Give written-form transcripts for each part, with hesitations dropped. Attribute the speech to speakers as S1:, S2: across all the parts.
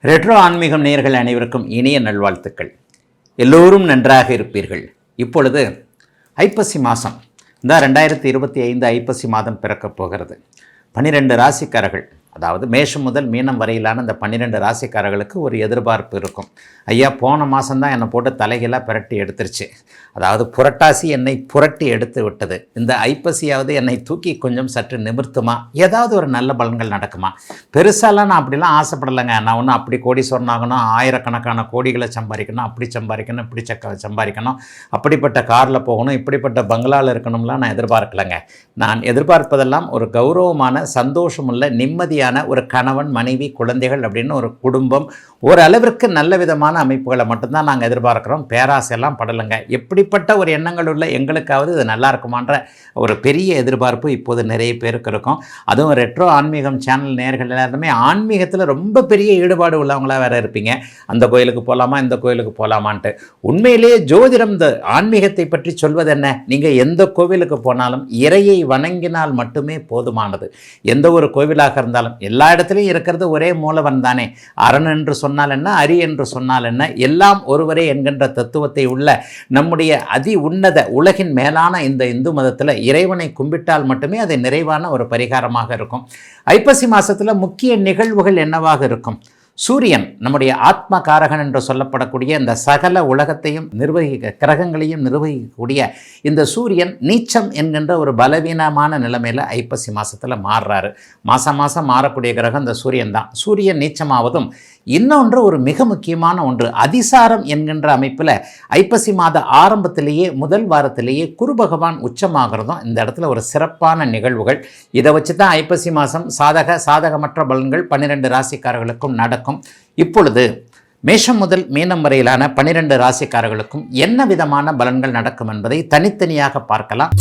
S1: Retro ஆன்மீகம் நேயர்கள் அனைவருக்கும் இனிய நல்வாழ்த்துக்கள். எல்லோரும் நன்றாக இருப்பீர்கள். இப்பொழுது ஐப்பசி மாதம், இந்த 2025 ஐப்பசி மாதம் பிறக்கப் போகிறது. 12 ராசிக்காரர்கள், அதாவது மேஷம் முதல் மீனம் வரையிலான இந்த 12 ராசிக்காரர்களுக்கு ஒரு எதிர்பார்ப்பு இருக்கும். ஐயா, போன மாதம்தான் என்னை போட்டு தலைகளாக புரட்டி எடுத்துருச்சு, அதாவது புரட்டாசி என்னை புரட்டி எடுத்து விட்டது, இந்த ஐப்பசியாவது என்னை தூக்கி கொஞ்சம் சற்று நிமிர்த்துமா, ஏதாவது ஒரு நல்ல பலன்கள் நடக்குமா? பெருசாலாம் நான் அப்படிலாம் ஆசைப்படலைங்க. நான் ஒன்றும் அப்படி கோடீஸ்வரன் ஆகணும், ஆயிரக்கணக்கான கோடிகளை சம்பாதிக்கணும், அப்படி சம்பாதிக்கணும், இப்படி சம்பாதிக்கணும், அப்படிப்பட்ட காரில் போகணும், இப்படிப்பட்ட பங்களாவில் இருக்கணும்லாம் நான் எதிர்பார்க்கலைங்க. நான் எதிர்பார்ப்பதெல்லாம் ஒரு கௌரவமான, சந்தோஷமுள்ள, நிம்மதியான ஒரு கணவன், மனைவி, குழந்தைகள் அப்படின்னு ஒரு குடும்பம், ஓரளவிற்கு நல்ல விதமான அமைப்புகளை மட்டும்தான் நாங்கள் எதிர்பார்க்குறோம். பேராசையெல்லாம் படலைங்க. எப்படிப்பட்ட ஒரு எண்ணங்கள் உள்ள எங்களுக்காவது இது நல்லா இருக்குமான்ற ஒரு பெரிய எதிர்பார்ப்பு இப்போது நிறைய பேருக்கு இருக்கும். அதுவும் ரெட்ரோ ஆன்மீகம் சேனல் நேயர்கள் எல்லாருமே ஆன்மீகத்தில் ரொம்ப பெரிய ஈடுபாடு உள்ளவங்களாக வேறு இருப்பீங்க. அந்த கோயிலுக்கு போகலாமா, இந்த கோயிலுக்கு போகலாமான்ட்டு. உண்மையிலேயே ஜோதிடம் இந்த ஆன்மீகத்தை பற்றி சொல்வது என்ன? நீங்கள் எந்த கோவிலுக்கு போனாலும் இறையை வணங்கினால் மட்டுமே போதுமானது. எந்த ஒரு கோவிலாக இருந்தாலும் எல்லா இடத்துலையும் இருக்கிறது ஒரே மூலவன் தானே. அரண் என்று சொன்னால் என்ன, அரி என்று சொன்னால் என்ன, எல்லாம் ஒருவரே என்கின்ற தத்துவத்தை உள்ள நம்முடைய அதி உன்னத உலகின் மேலான இந்த இந்து மதத்தில் இறைவனை கும்பிட்டால் மட்டுமே அது நிறைவான ஒரு பரிகாரமாக இருக்கும். ஐப்பசி மாதத்தில் முக்கிய நிகழ்வுகள் என்னவாக இருக்கும்? சூரியன், நம்முடைய ஆத்ம காரகன் என்று சொல்லப்படக்கூடிய இந்த சகல உலகத்தையும் கிரகங்களையும் நிர்வகிக்கக்கூடிய இந்த சூரியன் நீச்சம் என்கின்ற ஒரு பலவீனமான நிலைமையில் ஐப்பசி மாதத்தில் மாறுறாரு. மாதம் மாறக்கூடிய கிரகம் இந்த சூரியன் தான். சூரியன் நீச்சமாவதும் இன்னொன்று ஒரு மிக முக்கியமான ஒன்று, அதிசாரம் என்கின்ற அமைப்பில் ஐப்பசி மாத ஆரம்பத்திலேயே முதல் வாரத்திலேயே குரு பகவான் உச்சமாகிறதும் இந்த இடத்துல ஒரு சிறப்பான நிகழ்வுகள். இதை வச்சு தான் ஐப்பசி மாதம் சாதகமற்ற பலன்கள் 12 ராசிக்காரர்களுக்கும் நடக்கும். இப்பொழுது மேஷம் முதல் மீனம் வரையிலான 12 ராசிக்காரர்களுக்கும் என்ன விதமான பலன்கள் நடக்கும் என்பதை தனித்தனியாக பார்க்கலாம்.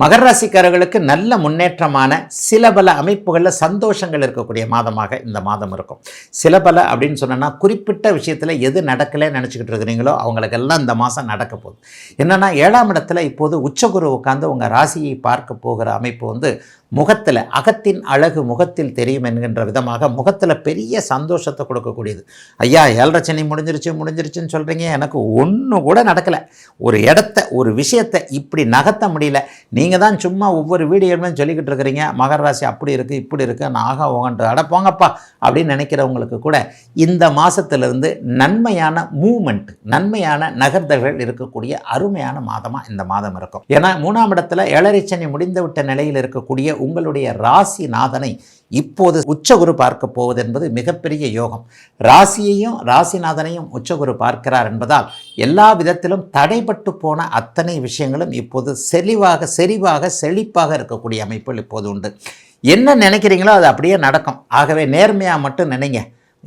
S1: மகர ராசிக்காரர்களுக்கு நல்ல முன்னேற்றமான சில பல அமைப்புகளில் சந்தோஷங்கள் இருக்கக்கூடிய மாதமாக இந்த மாதம் இருக்கும். சில பல அப்படின்னு சொன்னோன்னா, குறிப்பிட்ட விஷயத்தில் எது நடக்கலைன்னு நினச்சிக்கிட்டு இருக்கிறீங்களோ அவங்களுக்கெல்லாம் இந்த மாதம் நடக்க போகுது. என்னென்னா, 7ஆம் இடத்துல இப்போது உச்சகுரு உட்காந்து உங்கள் ராசியை பார்க்க போகிற அமைப்பு முகத்தில், அகத்தின் அழகு முகத்தில் தெரியும் என்கின்ற விதமாக முகத்தில் பெரிய சந்தோஷத்தை கொடுக்கக்கூடியது. ஐயா, 7.5 சனி முடிஞ்சிருச்சுன்னு சொல்கிறீங்க, எனக்கு ஒன்று கூட நடக்கலை, ஒரு இடத்த ஒரு விஷயத்தை இப்படி நகர்த்த முடியல, நீங்கள் தான் சும்மா ஒவ்வொரு வீடியோமே சொல்லிக்கிட்டு இருக்கிறீங்க மகர ராசி அப்படி இருக்குது இப்படி இருக்குது, நான் ஆகா ஓகன்ட்டு அடப்போங்கப்பா அப்படின்னு நினைக்கிறவங்களுக்கு கூட இந்த மாதத்திலிருந்து நன்மையான மூமெண்ட், நன்மையான நகர்தல்கள் இருக்கக்கூடிய அருமையான மாதமாக இந்த மாதம் இருக்கும். ஏன்னா 3ஆம் இடத்துல 7.5 சனி முடிந்துவிட்ட நிலையில் இருக்கக்கூடிய உங்களுடைய ராசிநாதனை இப்போது உச்சகுரு பார்க்க போவது என்பது மிகப்பெரிய யோகம். ராசியையும் ராசிநாதனையும் உச்சகுரு பார்க்கிறார் என்பதால் எல்லா விதத்திலும் தடைபட்டு போன அத்தனை விஷயங்களும் இப்போது செழிப்பாக இருக்கக்கூடிய அமைப்புகள் இப்போது உண்டு. என்ன நினைக்கிறீங்களோ அது அப்படியே நடக்கும். ஆகவே நேர்மையாக மட்டும் நினைங்க.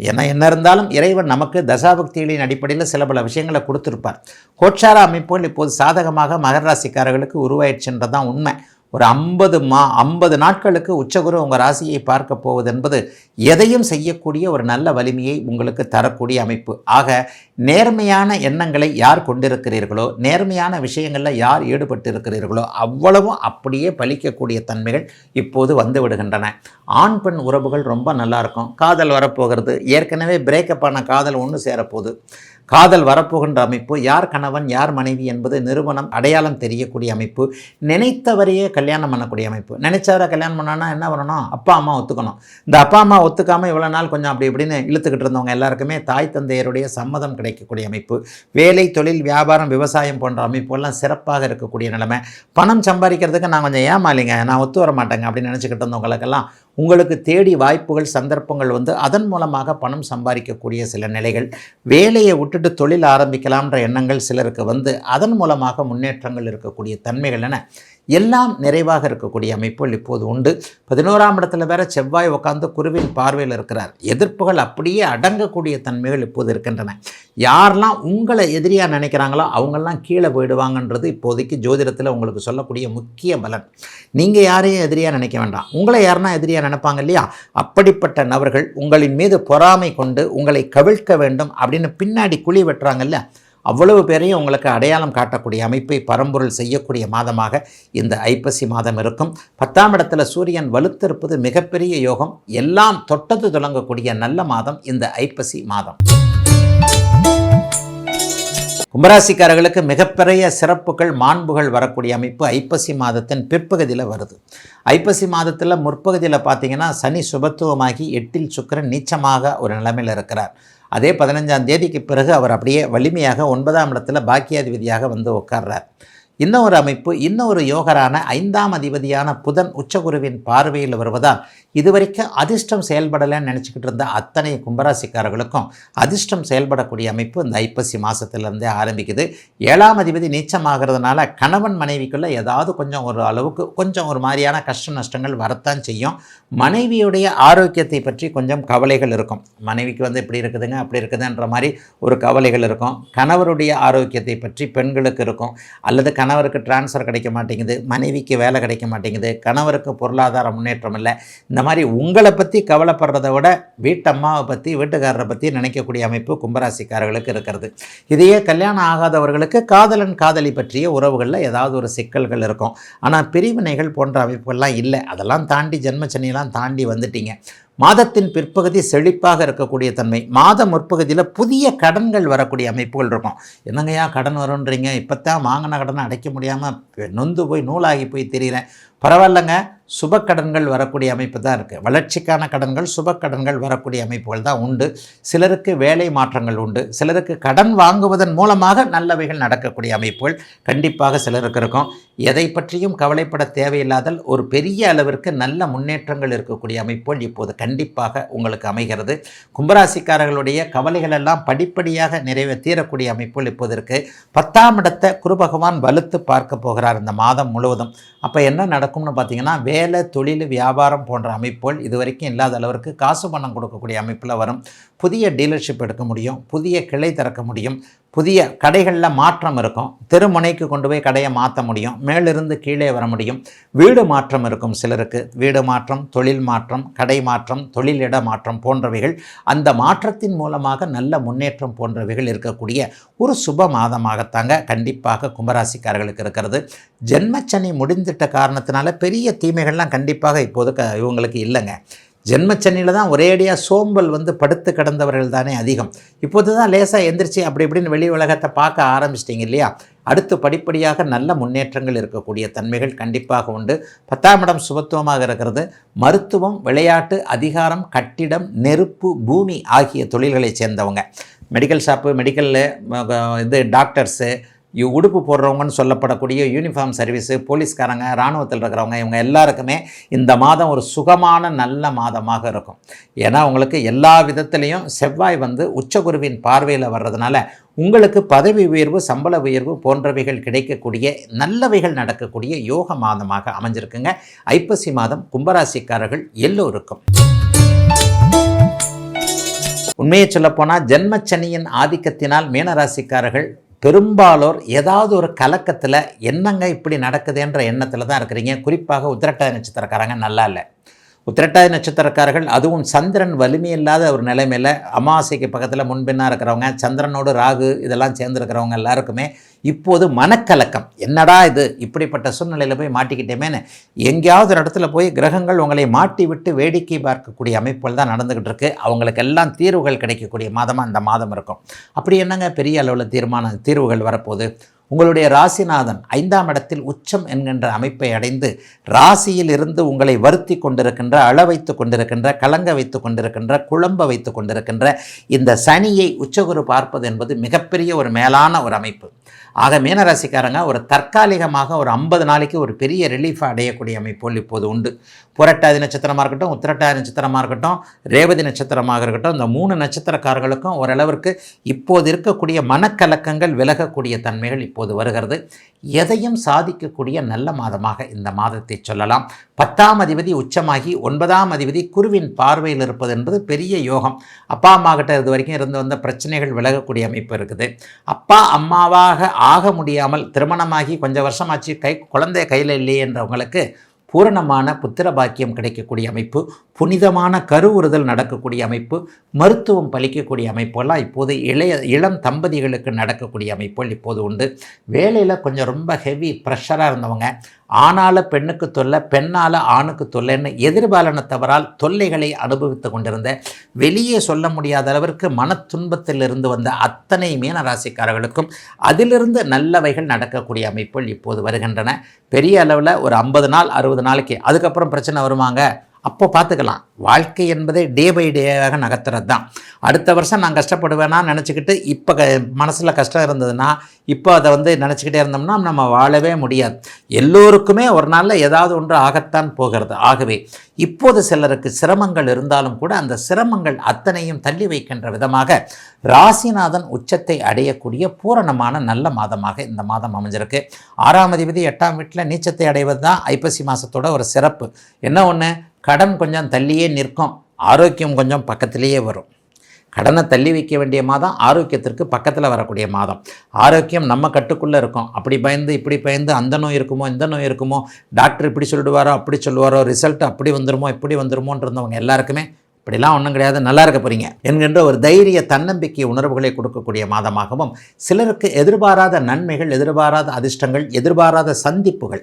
S1: ஏன்னா என்ன இருந்தாலும் இறைவன் நமக்கு தசாபக்திகளின் அடிப்படையில் சில பல விஷயங்களை கொடுத்துருப்பார். கோட்சார அமைப்புகள் இப்போது சாதகமாக மகர ராசிக்காரர்களுக்கு உருவாயிடுச்சுன்றதான் உண்மை. ஒரு 50 நாட்களுக்கு உச்சகுரு உங்கள் ராசியை பார்க்க போவது என்பது எதையும் செய்யக்கூடிய ஒரு நல்ல வலிமையை உங்களுக்கு தரக்கூடிய அமைப்பு. ஆக நேர்மையான எண்ணங்களை யார் கொண்டிருக்கிறீர்களோ, நேர்மையான விஷயங்களில் யார் ஈடுபட்டு இருக்கிறீர்களோ அவ்வளவும் அப்படியே பலிக்கக்கூடிய தன்மைகள் இப்போது வந்து விடுகின்றன. ஆண் பெண் உறவுகள் ரொம்ப நல்லாயிருக்கும். காதல் வரப்போகிறது. ஏற்கனவே பிரேக்கப் ஆன காதல் ஒன்று சேரப்போகுது. காதல் வரப்போகின்ற அமைப்பு. யார் கணவன் யார் மனைவி என்பது நிறுவனம் அடையாளம் தெரியக்கூடிய அமைப்பு. நினைத்தவரையே கல்யாணம் பண்ணக்கூடிய அமைப்பு. நினைச்சவரை கல்யாணம் பண்ணான்னா என்ன பண்ணணும்? அப்பா அம்மா ஒத்துக்கணும். இந்த அப்பா அம்மா ஒத்துக்காமல் இவ்வளோ நாள் கொஞ்சம் அப்படி இப்படின்னு இழுத்துக்கிட்டு இருந்தவங்க எல்லாருக்குமே தாய் தந்தையருடைய சம்மதம் கிடைக்கக்கூடிய அமைப்பு. வேலை, தொழில், வியாபாரம், விவசாயம் போன்ற அமைப்புகள்லாம் சிறப்பாக இருக்கக்கூடிய நிலைமை. பணம் சம்பாதிக்கிறதுக்கு நான் கொஞ்சம் ஏமாலிங்க, நான் ஒத்து வர மாட்டேங்க அப்படின்னு நினச்சிக்கிட்டு இருந்தவங்களுக்கெல்லாம் உங்களுக்கு தேடி வாய்ப்புகள், சந்தர்ப்பங்கள் அதன் மூலமாக பணம் சம்பாதிக்கக்கூடிய சில நிலைகள். வேலையை விட்டுட்டு தொழில் ஆரம்பிக்கலாம்ன்ற எண்ணங்கள் சிலருக்கு அதன் மூலமாக முன்னேற்றங்கள் இருக்கக்கூடிய தன்மைகள் என எல்லாம் நிறைவாக இருக்கக்கூடிய அமைப்புகள் இப்போது உண்டு. 11ஆம் இடத்துல வேற செவ்வாய் உட்காந்து குருவின் பார்வையில் இருக்கிறார். எதிர்ப்புகள் அப்படியே அடங்கக்கூடிய தன்மைகள் இப்போது இருக்கின்றன. யாரெல்லாம் உங்களை எதிரியாக நினைக்கிறாங்களோ அவங்கெல்லாம் கீழே போயிடுவாங்கன்றது இப்போதைக்கு ஜோதிடத்தில் உங்களுக்கு சொல்லக்கூடிய முக்கிய பலன். நீங்கள் யாரையும் எதிரியாக நினைக்க வேண்டாம். உங்களை யாருன்னா எதிரியாக நினைப்பாங்க இல்லையா? அப்படிப்பட்ட நபர்கள் உங்களின் மீது பொறாமை கொண்டு உங்களை கவிழ்க்க வேண்டும் அப்படின்னு பின்னாடி குழி வெட்டுறாங்கல்ல, அவ்வளவு பேரையும் உங்களுக்கு அடையாளம் காட்டக்கூடிய அமைப்பை பரம்பொருள் செய்யக்கூடிய மாதமாக இந்த ஐப்பசி மாதம் இருக்கும். 10ஆம் இடத்துல சூரியன் வலுத்திருப்பது மிகப்பெரிய யோகம். எல்லாம் தொட்டது தொடங்கக்கூடிய நல்ல மாதம் இந்த ஐப்பசி மாதம். கும்பராசிக்காரர்களுக்கு மிகப்பெரிய சிறப்புகள் மாண்புகள் வரக்கூடிய அமைப்பு ஐப்பசி மாதத்தின் பிற்பகுதியில் வருது. ஐப்பசி மாதத்தில் முற்பகுதியில் பார்த்தீங்கன்னா சனி சுபத்துவமாகி 8ல் சுக்கிரன் நீச்சமாக ஒரு நிலைமையில் இருக்கிறார். அதே 15ஆம் தேதிக்கு பிறகு அவர் அப்படியே வலிமையாக 9ஆம் இடத்துல பாக்கியாதிபதியாக வந்து உட்கார்றார். இன்னொரு அமைப்பு, இன்னொரு யோகரான 5ஆம் அதிபதியான புதன் உச்சகுருவின் பார்வையில் வருவதால் இதுவரைக்கும் அதிர்ஷ்டம் செயல்படலைன்னு நினச்சிக்கிட்டு இருந்த அத்தனை கும்பராசிக்காரர்களுக்கும் அதிர்ஷ்டம் செயல்படக்கூடிய அமைப்பு இந்த ஐப்பசி மாதத்துலேருந்தே ஆரம்பிக்குது. 7ஆம் அதிபதி நீச்சமாகிறதுனால கணவன் மனைவிக்குள்ளே ஏதாவது கொஞ்சம் ஒரு அளவுக்கு கொஞ்சம் ஒரு மாதிரியான கஷ்ட நஷ்டங்கள் வரத்தான் செய்யும். மனைவியுடைய ஆரோக்கியத்தை பற்றி கொஞ்சம் கவலைகள் இருக்கும். மனைவிக்கு இப்படி இருக்குதுங்க அப்படி இருக்குதுன்ற மாதிரி ஒரு கவலைகள் இருக்கும். கணவருடைய ஆரோக்கியத்தை பற்றி பெண்களுக்கு இருக்கும். அல்லது கணவருக்கு டிரான்ஸ்ஃபர் கிடைக்க மாட்டேங்குது, மனைவிக்கு வேலை கிடைக்க மாட்டேங்குது, கணவருக்கு பொருளாதார முன்னேற்றம் இல்லை. இந்த மாதிரி உங்களை பற்றி கவலைப்படுறதை விட வீட்டம்மாவை பற்றி வீட்டுக்காரரை பற்றி நினைக்கக்கூடிய அமைப்பு கும்பராசிக்காரர்களுக்கு இருக்கிறது. இதையே கல்யாணம் ஆகாதவர்களுக்கு காதலன் காதலி பற்றிய உறவுகளில் ஏதாவது ஒரு சிக்கல்கள் இருக்கும். ஆனால் பிரிவினைகள் போன்ற அமைப்புகள்லாம் இல்லை. அதெல்லாம் தாண்டி ஜென்மச்சனியெல்லாம் தாண்டி வந்துட்டீங்க. மாதத்தின் பிற்பகுதி செழிப்பாக இருக்கக்கூடிய தன்மை. மாத முற்பகுதியில் புதிய கடன்கள் வரக்கூடிய அமைப்புகள் இருக்கும். என்னங்கய்யா கடன் வரும்ன்றீங்க, இப்போத்தான் வாங்கின கடனை அடைக்க முடியாமல் நொந்து போய் நூலாகி போய் தெரிகிறேன். பரவாயில்லைங்க, சுப கடன்கள் வரக்கூடிய அமைப்பு தான் இருக்குது. வளர்ச்சிக்கான கடன்கள், சுப கடன்கள் வரக்கூடிய அமைப்புகள் தான் உண்டு. சிலருக்கு வேலை மாற்றங்கள் உண்டு. சிலருக்கு கடன் வாங்குவதன் மூலமாக நல்லவைகள் நடக்கக்கூடிய அமைப்புகள் கண்டிப்பாக சிலருக்கு இருக்கும். எதை பற்றியும் கவலைப்பட தேவையில்லாத ஒரு பெரிய அளவிற்கு நல்ல முன்னேற்றங்கள் இருக்கக்கூடிய அமைப்புகள் இப்போது கண்டிப்பாக உங்களுக்கு அமைகிறது. கும்பராசிக்காரர்களுடைய கவலைகள் எல்லாம் படிப்படியாக தீரக்கூடிய அமைப்புகள் இப்போது இருக்குது. 10ஆம் இடத்தை குரு பகவான் வலுத்து பார்க்க போகிறார் இந்த மாதம் முழுவதும். அப்போ என்ன நடக்கும்னு பார்த்தீங்கன்னா, வேலை, தொழில், வியாபாரம் போன்ற அமைப்புகள் இதுவரைக்கும் இல்லாத அளவிற்கு காசு பணம் கொடுக்கக்கூடிய அமைப்பில் வரும். புதிய டீலர்ஷிப் எடுக்க முடியும், புதிய கிளை திறக்க முடியும், புதிய கடைகளில் மாற்றம் இருக்கும். தெருமுனைக்கு கொண்டு போய் கடையை மாற்ற முடியும், மேலிருந்து கீழே வர முடியும். வீடு மாற்றம் இருக்கும் சிலருக்கு. வீடு மாற்றம், தொழில் மாற்றம், கடை மாற்றம், தொழிலிட மாற்றம் போன்றவைகள், அந்த மாற்றத்தின் மூலமாக நல்ல முன்னேற்றம் போன்றவைகள் இருக்கக்கூடிய ஒரு சுப மாதமாகத்தாங்க கண்டிப்பாக கும்பராசிக்காரர்களுக்கு இருக்கிறது. ஜென்மச்சனி முடிந்துட்ட காரணத்தினால பெரிய தீமைகள்லாம் கண்டிப்பாக இப்போது இவங்களுக்கு இல்லைங்க. ஜென்மச்சனியில் தான் ஒரேடியாக சோம்பல் படுத்து கிடந்தவர்கள் தானே அதிகம். இப்போது தான் லேசாக எந்திரிச்சு அப்படி இப்படின்னு வெளி உலகத்தை பார்க்க ஆரம்பிச்சிட்டிங்க இல்லையா? அடுத்து படிப்படியாக நல்ல முன்னேற்றங்கள் இருக்கக்கூடிய தன்மைகள் கண்டிப்பாக உண்டு. 10ஆம் இடம் சுபத்துவமாக இருக்கிறது. மருத்துவம், விளையாட்டு, அதிகாரம், கட்டிடம், நெருப்பு, பூமி ஆகிய தொழில்களை சேர்ந்தவங்க, மெடிக்கல் ஷாப்பு, மெடிக்கல் டாக்டர்ஸு, உடுப்பு போடுறவங்கன்னு சொல்லப்படக்கூடிய யூனிஃபார்ம் சர்வீஸு, போலீஸ்காரங்க, இராணுவத்தில் இருக்கிறவங்க, இவங்க எல்லாருக்குமே இந்த மாதம் ஒரு சுகமான நல்ல மாதமாக இருக்கும். ஏன்னா உங்களுக்கு எல்லா விதத்துலேயும் செவ்வாய் உச்சகுருவின் பார்வையில் வர்றதுனால உங்களுக்கு பதவி உயர்வு, சம்பள உயர்வு போன்றவைகள் கிடைக்கக்கூடிய நல்லவைகள் நடக்கக்கூடிய யோக மாதமாக அமைஞ்சிருக்குங்க ஐப்பசி மாதம் கும்பராசிக்காரர்கள் எல்லோருக்கும். உண்மையை சொல்லப்போனால் ஜென்மச்சனியின் ஆதிக்கத்தினால் மீனராசிக்காரர்கள் பெரும்பாலோர் ஏதாவது ஒரு கலக்கத்தில் என்னங்க இப்படி நடக்குதுன்ற எண்ணத்தில் தான் இருக்கிறீங்க. குறிப்பாக உத்திரட்டாதி நட்சத்திரக்காரங்க நல்லா இல்லை. உத்திரட்டாதி நட்சத்திரக்காரர்கள், அதுவும் சந்திரன் வலிமையில்லாத ஒரு நிலைமையில், அமாவாசைக்கு பக்கத்தில் முன்பின்னாக இருக்கிறவங்க, சந்திரனோடு ராகு இதெல்லாம் சேர்ந்துருக்கிறவங்க எல்லாருக்குமே இப்போது மனக்கலக்கம். என்னடா இது, இப்படிப்பட்ட சூழ்நிலையில் போய் மாட்டிக்கிட்டேமேன்னு எங்கேயாவது ஒரு இடத்துல போய் கிரகங்கள் உங்களை மாட்டி விட்டு வேடிக்கை பார்க்கக்கூடிய அமைப்புகள் தான் நடந்துக்கிட்டு இருக்கு. அவங்களுக்கு எல்லாம் தீர்வுகள் கிடைக்கக்கூடிய மாதமாக இந்த மாதம் இருக்கும். அப்படி என்னங்க பெரிய அளவில் தீர்வுகள் வரப்போகுது? உங்களுடைய ராசிநாதன் 5ஆம் இடத்தில் உச்சம் என்கின்ற அமைப்பை அடைந்து ராசியில் இருந்து உங்களை வருத்தி கொண்டிருக்கின்ற, அள வைத்து கொண்டிருக்கின்ற, கலங்க வைத்து கொண்டிருக்கின்ற, குழம்ப வைத்து கொண்டிருக்கின்ற இந்த சனியை உச்சகுரு பார்ப்பது என்பது மிகப்பெரிய ஒரு மேலான ஒரு அமைப்பு. ஆக மீனராசிக்காரங்க ஒரு தற்காலிகமாக ஒரு 50 நாளைக்கு ஒரு பெரிய ரிலீஃபாக அடையக்கூடிய அமைப்புகள் இப்போது உண்டு. புரட்டாதி நட்சத்திரமாக இருக்கட்டும், உத்திரட்டாதி நட்சத்திரமாக இருக்கட்டும், ரேவதி நட்சத்திரமாக இருக்கட்டும், இந்த 3 நட்சத்திரக்காரர்களுக்கும் ஓரளவிற்கு இப்போது இருக்கக்கூடிய மனக்கலக்கங்கள் விலகக்கூடிய தன்மைகள் இப்போது வருகிறது. எதையும் சாதிக்கக்கூடிய நல்ல மாதமாக இந்த மாதத்தை சொல்லலாம். 10ஆம் அதிபதி உச்சமாகி 9ஆம் அதிபதி குருவின் பார்வையில் இருப்பது என்பது பெரிய யோகம். அப்பா அம்மா கிட்ட இது வரைக்கும் இருந்து வந்த பிரச்சனைகள் விலகக்கூடிய அமைப்பு இருக்குது. அப்பா அம்மாவாக ஆக முடியாமல் திருமணமாகி கொஞ்சம் வருஷமாச்சு குழந்தை கையில் இல்லையே என்றவங்களுக்கு பூரணமான புத்திர பாக்கியம் கிடைக்கக்கூடிய அமைப்பு, புனிதமான கருவுறுதல் நடக்கக்கூடிய அமைப்பு, மருத்துவம் பலிக்கக்கூடிய அமைப்புகள்லாம் இப்போது இளம் தம்பதிகளுக்கு நடக்கக்கூடிய அமைப்புகள் இப்போது உண்டு. வேலையில் கொஞ்சம் ரொம்ப ஹெவி ப்ரெஷராக இருந்தவங்க, ஆணால் பெண்ணுக்கு தொல்லை, பெண்ணால் ஆணுக்கு தொல்லைன்னு எதிர்பாலனத்தவரால் தொல்லைகளை அனுபவித்து கொண்டிருந்த, வெளியே சொல்ல முடியாத அளவிற்கு மன துன்பத்திலிருந்து வந்த அத்தனை மீன ராசிக்காரர்களுக்கும் அதிலிருந்து நல்லவைகள் நடக்கக்கூடிய அமைப்புகள் இப்போது வருகின்றன. பெரிய அளவில் ஒரு 50 நாள் 60 நாளைக்கு அதுக்கப்புறம் பிரச்சனை வருவாங்க, அப்போ பார்த்துக்கலாம். வாழ்க்கை என்பதே டே பை டேயாக நகர்த்துறது தான். அடுத்த வருஷம் நான் கஷ்டப்படுவேன்னா நினச்சிக்கிட்டு இப்போ மனசில் கஷ்டம் இருந்ததுன்னா இப்போ அதை நினச்சிக்கிட்டே இருந்தோம்னா நம்ம வாழவே முடியாது. எல்லோருக்குமே ஒரு நாளில் ஏதாவது ஒன்று ஆகத்தான் போகிறது. ஆகவே இப்போது சிலருக்கு சிரமங்கள் இருந்தாலும் கூட அந்த சிரமங்கள் அத்தனையும் தள்ளி வைக்கின்ற விதமாக ராசிநாதன் உச்சத்தை அடையக்கூடிய பூரணமான நல்ல மாதமாக இந்த மாதம் அமைஞ்சிருக்கு. 6ஆம் அதிபதி 8ஆம் வீட்டில் நீச்சத்தை அடைவது தான் ஐப்பசி மாதத்தோட ஒரு சிறப்பு. என்ன ஒன்று, கடன் கொஞ்சம் தள்ளியே நிற்கும், ஆரோக்கியம் கொஞ்சம் பக்கத்திலேயே வரும். கடனை தள்ளி வைக்க வேண்டிய மாதம், ஆரோக்கியத்திற்கு பக்கத்தில் வரக்கூடிய மாதம். ஆரோக்கியம் நம்ம கட்டுக்குள்ளே இருக்கும். அப்படி பயந்து இப்படி பயந்து அந்த நோய் இருக்குமோ இந்த நோய் இருக்குமோ, டாக்டர் இப்படி சொல்லிடுவாரோ அப்படி சொல்லுவாரோ, ரிசல்ட் அப்படி வந்துருமோ இப்படி வந்துருமோன்றவங்க எல்லாருக்குமே இப்படிலாம் ஒன்றும் கிடையாது, நல்லா இருக்க போகிறீங்க என்கின்ற ஒரு தைரிய தன்னம்பிக்கை உணர்வுகளை கொடுக்கக்கூடிய மாதமாகவும், சிலருக்கு எதிர்பாராத நன்மைகள், எதிர்பாராத அதிர்ஷ்டங்கள், எதிர்பாராத சந்திப்புகள்,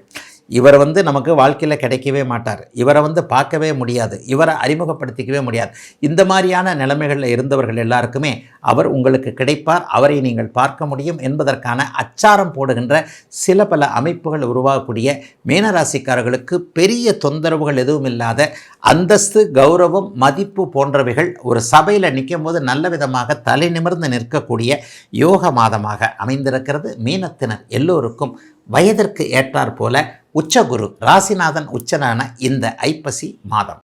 S1: இவர் நமக்கு வாழ்க்கையில் கிடைக்கவே மாட்டார், இவரை பார்க்கவே முடியாது, இவரை அறிமுகப்படுத்திக்கவே முடியாது, இந்த மாதிரியான நிலைமைகளில் இருந்தவர்கள் எல்லாருக்குமே அவர் உங்களுக்கு கிடைப்பார், அவரை நீங்கள் பார்க்க முடியும் என்பதற்கான அச்சாரம் போடுகின்ற சில பல அமைப்புகள் உருவாகக்கூடிய மீனராசிக்காரர்களுக்கு பெரிய தொந்தரவுகள் எதுவும் இல்லாத அந்தஸ்து, கௌரவம், மதிப்பு போன்றவைகள் ஒரு சபையில் நிற்கும் போது நல்ல விதமாக தலை நிமிர்ந்து நிற்கக்கூடிய யோக மாதமாக அமைந்திருக்கிறது. மீனத்தினர் எல்லோருக்கும் வயதிற்கு ஏற்றாற் போல உச்சகுரு ராசிநாதன் உச்சனான இந்த ஐப்பசி மாதம்